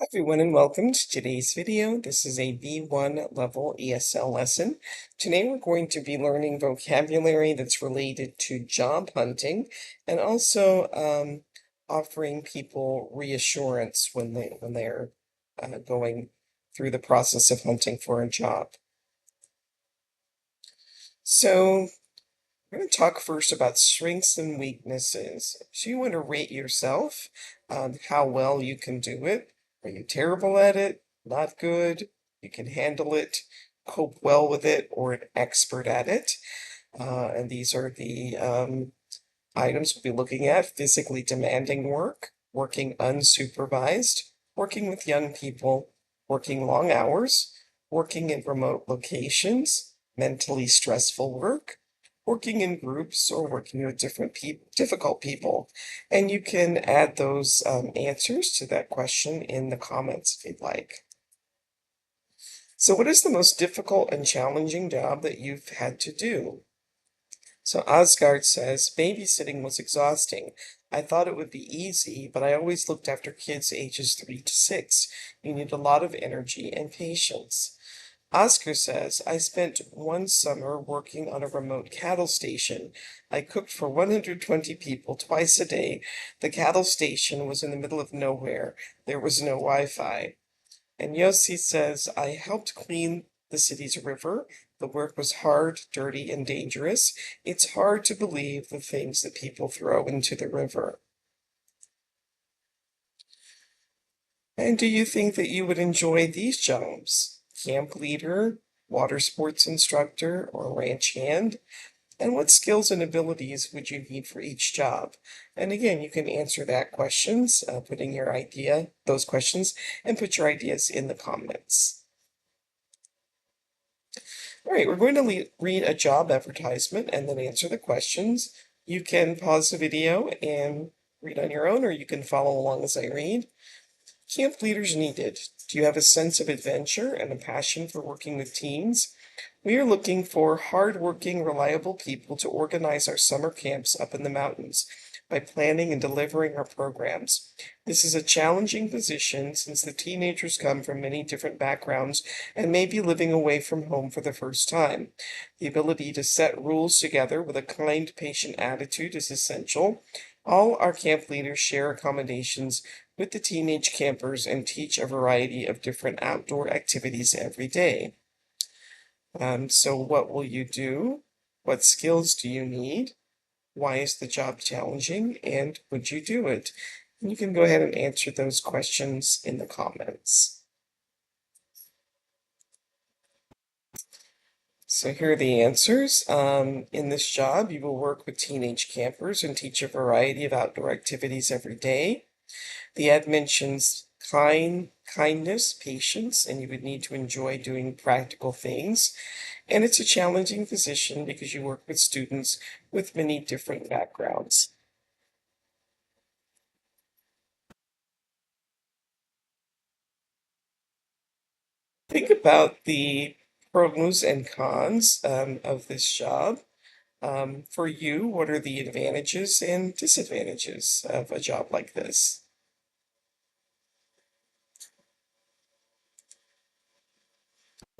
Hi everyone and welcome to today's video. This is a V1 level ESL lesson. Today we're going to be learning vocabulary that's related to job hunting and also offering people reassurance when they're going through the process of hunting for a job. So we're going to talk first about strengths and weaknesses. So you want to rate yourself on how well you can do it. Are you terrible at it? Not good? You can handle it, cope well with it, or an expert at it. And these are the items we'll be looking at: physically demanding work, working unsupervised, working with young people, working long hours, working in remote locations, mentally stressful work, working in groups, or working with difficult people. And you can add those answers to that question in the comments if you'd like. So what is the most difficult and challenging job that you've had to do? So Asgard says, babysitting was exhausting. I thought it would be easy, but I always looked after kids ages 3 to 6. You need a lot of energy and patience. Oscar says, I spent one summer working on a remote cattle station. I cooked for 120 people twice a day. The cattle station was in the middle of nowhere. There was no Wi-Fi. And Yossi says, I helped clean the city's river. The work was hard, dirty, and dangerous. It's hard to believe the things that people throw into the river. And do you think that you would enjoy these jobs? Camp leader, water sports instructor, or ranch hand? And what skills and abilities would you need for each job? And again, you can answer that questions, putting your those questions, and put your ideas in the comments. All right, we're going to read a job advertisement and then answer the questions. You can pause the video and read on your own, or you can follow along as I read. Camp leaders needed. Do you have a sense of adventure and a passion for working with teens? We are looking for hard-working, reliable people to organize our summer camps up in the mountains by planning and delivering our programs. This is a challenging position since the teenagers come from many different backgrounds and may be living away from home for the first time. The ability to set rules together with a kind, patient attitude is essential. All our camp leaders share accommodations with the teenage campers and teach a variety of different outdoor activities every day. So what will you do? What skills do you need? Why is the job challenging? And would you do it? And you can go ahead and answer those questions in the comments. So here are the answers. In this job, you will work with teenage campers and teach a variety of outdoor activities every day. The ad mentions kindness, patience, and you would need to enjoy doing practical things. And it's a challenging position because you work with students with many different backgrounds. Think about the pros and cons of this job. For you, what are the advantages and disadvantages of a job like this?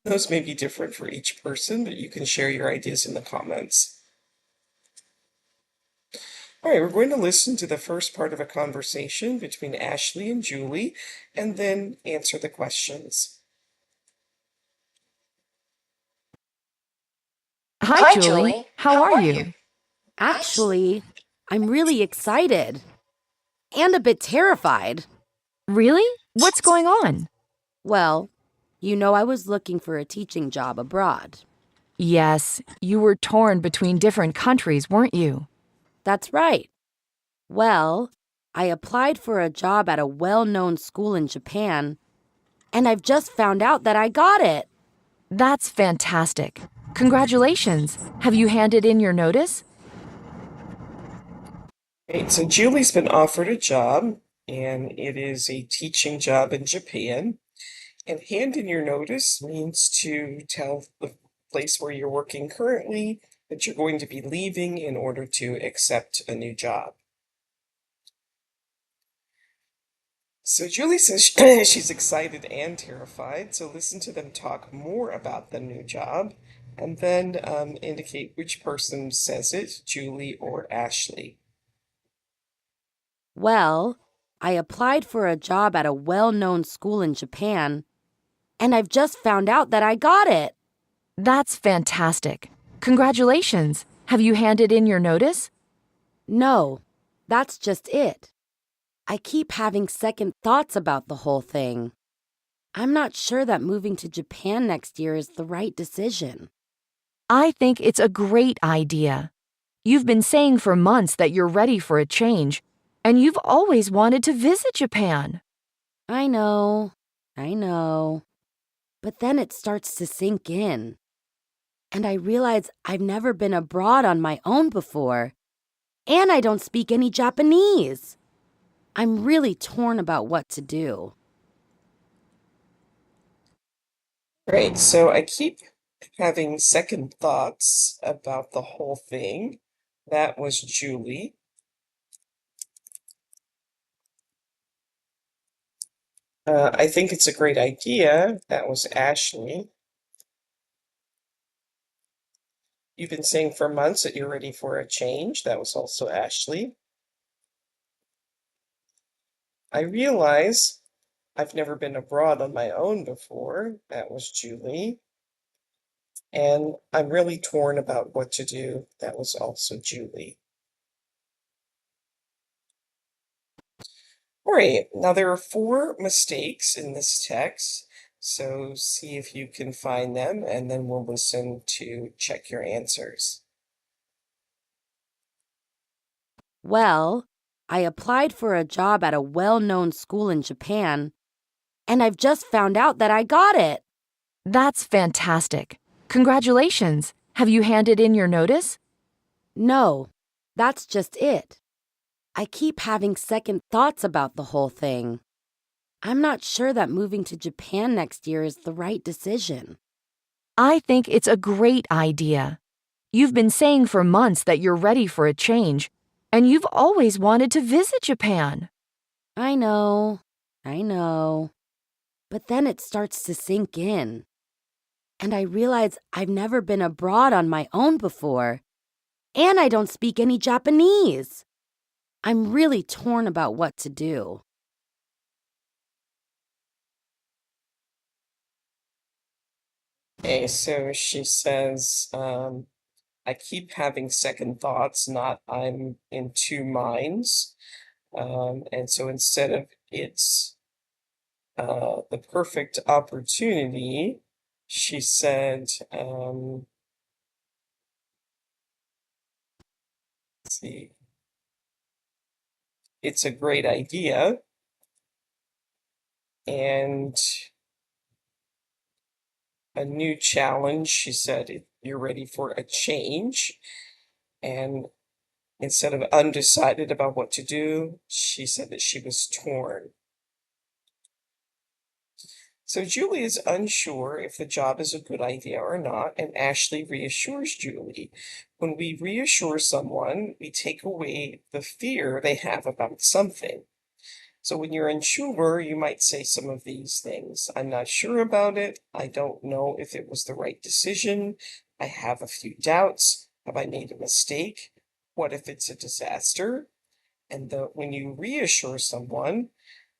Those may be different for each person, but you can share your ideas in the comments. All right, we're going to listen to the first part of a conversation between Ashley and Julie, and then answer the questions. Hi, Hi, Julie. Julie. How How are are you? you? Actually, I'm really excited and a bit terrified. Really? What's going on? Well, I was looking for a teaching job abroad. Yes, you were torn between different countries, weren't you? That's right. Well, I applied for a job at a well-known school in Japan, and I've just found out that I got it. That's fantastic. Congratulations. Have you handed in your notice? Right, so Julie's been offered a job, and it is a teaching job in Japan. And hand in your notice means to tell the place where you're working currently that you're going to be leaving in order to accept a new job. So Julie says she's excited and terrified, so listen to them talk more about the new job and then indicate which person says it, Julie or Ashley. Well, I applied for a job at a well known school in Japan, and I've just found out that I got it. That's fantastic. Congratulations. Have you handed in your notice? No, that's just it. I keep having second thoughts about the whole thing. I'm not sure that moving to Japan next year is the right decision. I think it's a great idea. You've been saying for months that you're ready for a change, and you've always wanted to visit Japan. I know, I know. But then it starts to sink in. And I realize I've never been abroad on my own before. And I don't speak any Japanese. I'm really torn about what to do. Right, so I keep having second thoughts about the whole thing. That was Julie. I think it's a great idea. That was Ashley. You've been saying for months that you're ready for a change. That was also Ashley. I realize I've never been abroad on my own before. That was Julie. And I'm really torn about what to do. That was also Julie. All right, now there are 4 mistakes in this text. So see if you can find them, and then we'll listen to check your answers. Well, I applied for a job at a well known school in Japan, and I've just found out that I got it. That's fantastic. Congratulations. Have you handed in your notice? No, that's just it. I keep having second thoughts about the whole thing. I'm not sure that moving to Japan next year is the right decision. I think it's a great idea. You've been saying for months that you're ready for a change, and you've always wanted to visit Japan. I know, I know. But then it starts to sink in. And I realize I've never been abroad on my own before. And I don't speak any Japanese. I'm really torn about what to do. Okay, so she says, I keep having second thoughts, not I'm in 2 minds. And so instead of it's the perfect opportunity, she said, let's see, it's a great idea. And a new challenge, she said, you're ready for a change. And instead of undecided about what to do, she said that she was torn. So Julie is unsure if the job is a good idea or not, and Ashley reassures Julie. When we reassure someone, we take away the fear they have about something. So when you're unsure, you might say some of these things. I'm not sure about it. I don't know if it was the right decision. I have a few doubts. Have I made a mistake? What if it's a disaster? And when you reassure someone,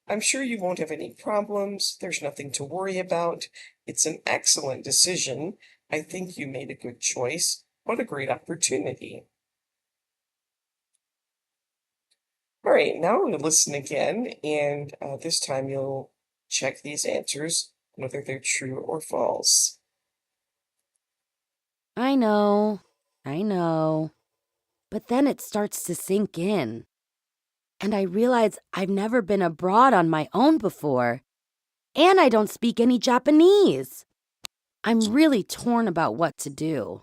I'm sure you won't have any problems. There's nothing to worry about. It's an excellent decision. I think you made a good choice. What a great opportunity. All right, now I'm going to listen again, and this time you'll check these answers, whether they're true or false. I know, I know. But then it starts to sink in. And I realize I've never been abroad on my own before. And I don't speak any Japanese. I'm really torn about what to do.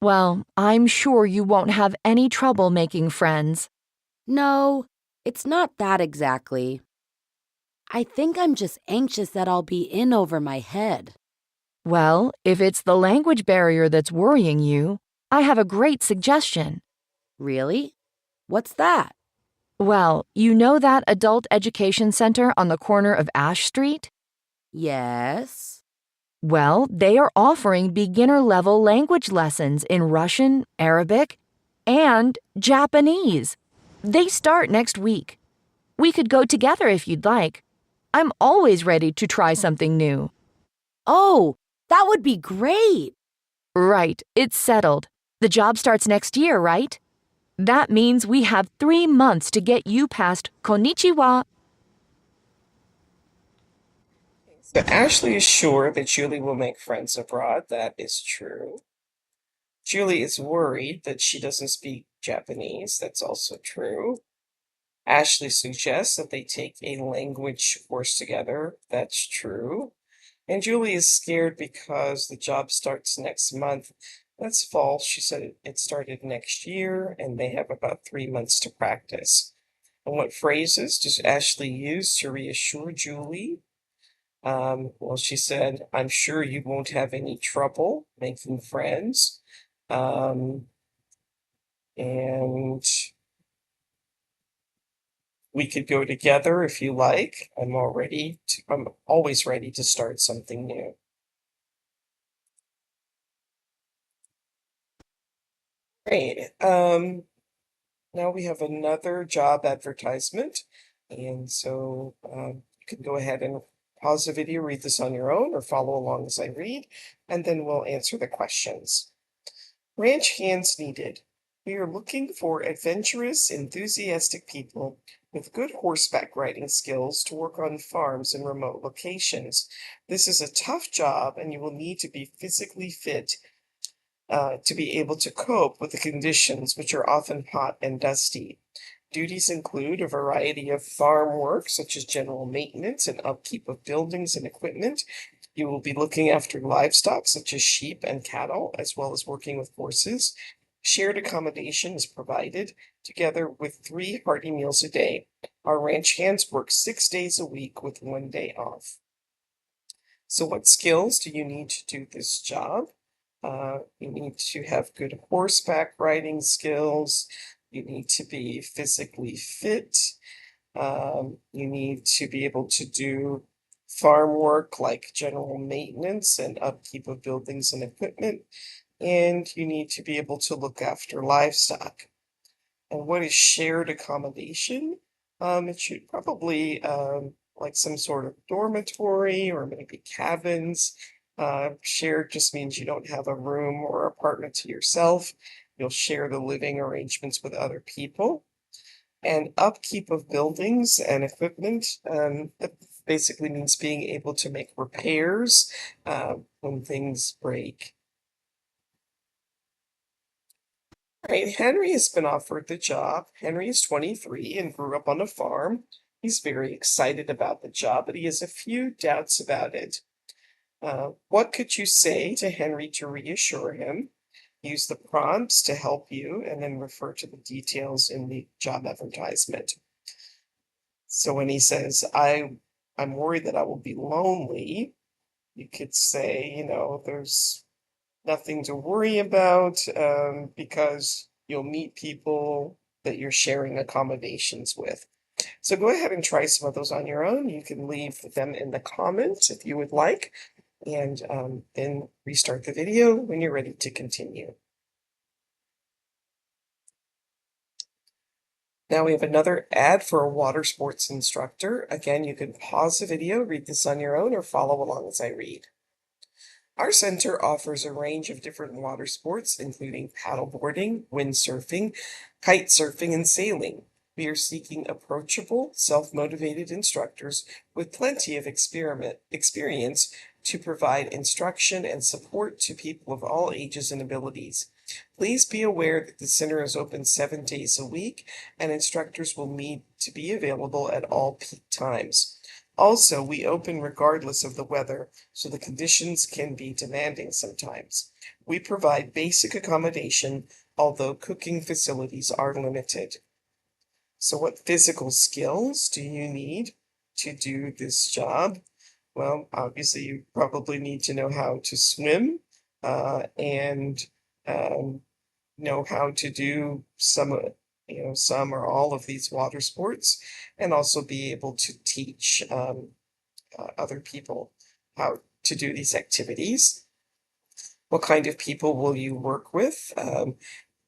Well, I'm sure you won't have any trouble making friends. No, it's not that exactly. I think I'm just anxious that I'll be in over my head. Well, if it's the language barrier that's worrying you, I have a great suggestion. Really? What's that? Well, you know that adult education center on the corner of Ash Street? Yes. Well, they are offering beginner-level language lessons in Russian, Arabic, and Japanese. They start next week. We could go together if you'd like. I'm always ready to try something new. Oh, that would be great. Right, it's settled. The job starts next year, right? That means we have 3 months to get you past konnichiwa. So Ashley is sure that Julie will make friends abroad. That is true. Julie is worried that she doesn't speak Japanese. That's also true. Ashley suggests that they take a language course together. That's true. And Julie is scared because the job starts next month. That's false. She said it started next year and they have about 3 months to practice. And what phrases does Ashley use to reassure Julie? Well, she said, I'm sure you won't have any trouble making friends. And we could go together if you like. I'm always ready to start something new. Great. Now we have another job advertisement. And so you can go ahead and pause the video, read this on your own, or follow along as I read, and then we'll answer the questions. Ranch hands needed. We are looking for adventurous, enthusiastic people with good horseback riding skills to work on farms in remote locations. This is a tough job, and you will need to be physically fit to be able to cope with the conditions, which are often hot and dusty. Duties include a variety of farm work, such as general maintenance and upkeep of buildings and equipment. You will be looking after livestock, such as sheep and cattle, as well as working with horses. Shared accommodation is provided, together with 3 hearty meals a day. Our ranch hands work 6 days a week with 1 day off. So what skills do you need to do this job? You need to have good horseback riding skills. You need to be physically fit. You need to be able to do farm work like general maintenance and upkeep of buildings and equipment. And you need to be able to look after livestock. And what is shared accommodation? It should probably like some sort of dormitory or maybe cabins. Shared just means you don't have a room or apartment to yourself. You'll share the living arrangements with other people. And upkeep of buildings and equipment, that basically means being able to make repairs when things break. Right, Henry has been offered the job. Henry is 23 and grew up on a farm. He's very excited about the job, but he has a few doubts about it. What could you say to Henry to reassure him? Use the prompts to help you and then refer to the details in the job advertisement. So when he says, I'm worried that I will be lonely, you could say, there's nothing to worry about because you'll meet people that you're sharing accommodations with. So go ahead and try some of those on your own. You can leave them in the comments if you would like, and then restart the video when you're ready to continue. Now we have another ad for a water sports instructor. Again, you can pause the video, read this on your own, or follow along as I read. Our center offers a range of different water sports, including paddleboarding, windsurfing, kite surfing, and sailing. We are seeking approachable, self-motivated instructors with plenty of experience to provide instruction and support to people of all ages and abilities. Please be aware that the center is open 7 days a week, and instructors will need to be available at all peak times. Also, we open regardless of the weather, so the conditions can be demanding sometimes. We provide basic accommodation, although cooking facilities are limited. So what physical skills do you need to do this job? Well, obviously you probably need to know how to swim and know how to do some some or all of these water sports, and also be able to teach other people how to do these activities. What kind of people will you work with?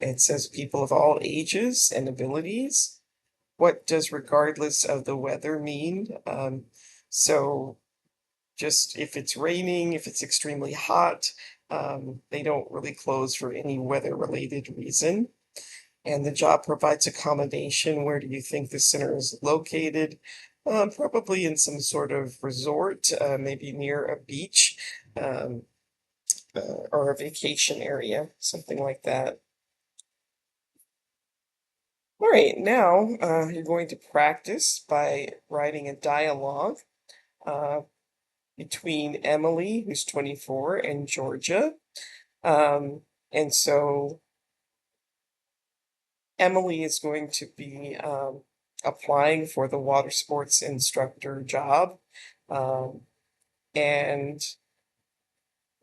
It says people of all ages and abilities. What does regardless of the weather mean? So just if it's raining, if it's extremely hot, they don't really close for any weather-related reason. And the job provides accommodation. Where do you think the center is located? Probably in some sort of resort, maybe near a beach, um, or a vacation area, something like that. All right, now you're going to practice by writing a dialogue uh, between Emily, who's 24, and Georgia. And so Emily is going to be applying for the water sports instructor job. And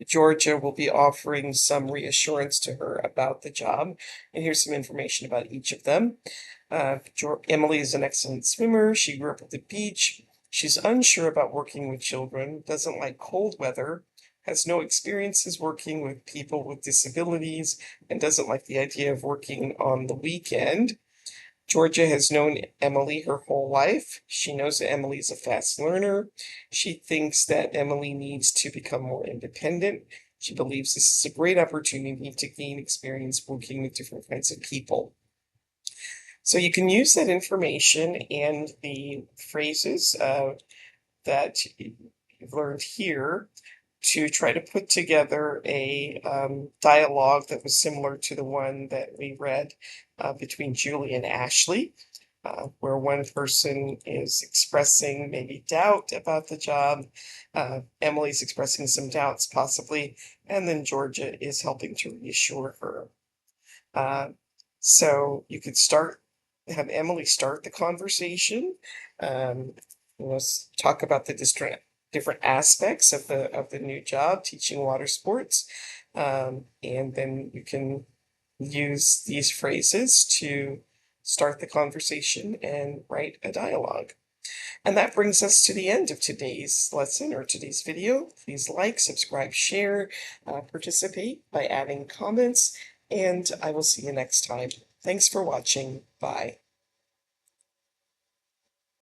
Georgia will be offering some reassurance to her about the job. And here's some information about each of them. Emily is an excellent swimmer. She grew up at the beach. She's unsure about working with children, doesn't like cold weather, has no experiences working with people with disabilities, and doesn't like the idea of working on the weekend. Georgia has known Emily her whole life. She knows that Emily is a fast learner. She thinks that Emily needs to become more independent. She believes this is a great opportunity to gain experience working with different kinds of people. So you can use that information and the phrases that you've learned here to try to put together a dialogue that was similar to the one that we read between Julie and Ashley, where one person is expressing maybe doubt about the job, Emily's expressing some doubts possibly, and then Georgia is helping to reassure her. So you could have Emily start the conversation. Let's talk about the different aspects of the new job, teaching water sports, and then you can use these phrases to start the conversation and write a dialogue. And that brings us to the end of today's lesson or today's video. Please like, subscribe, share, participate by adding comments, and I will see you next time. Thanks for watching. Bye.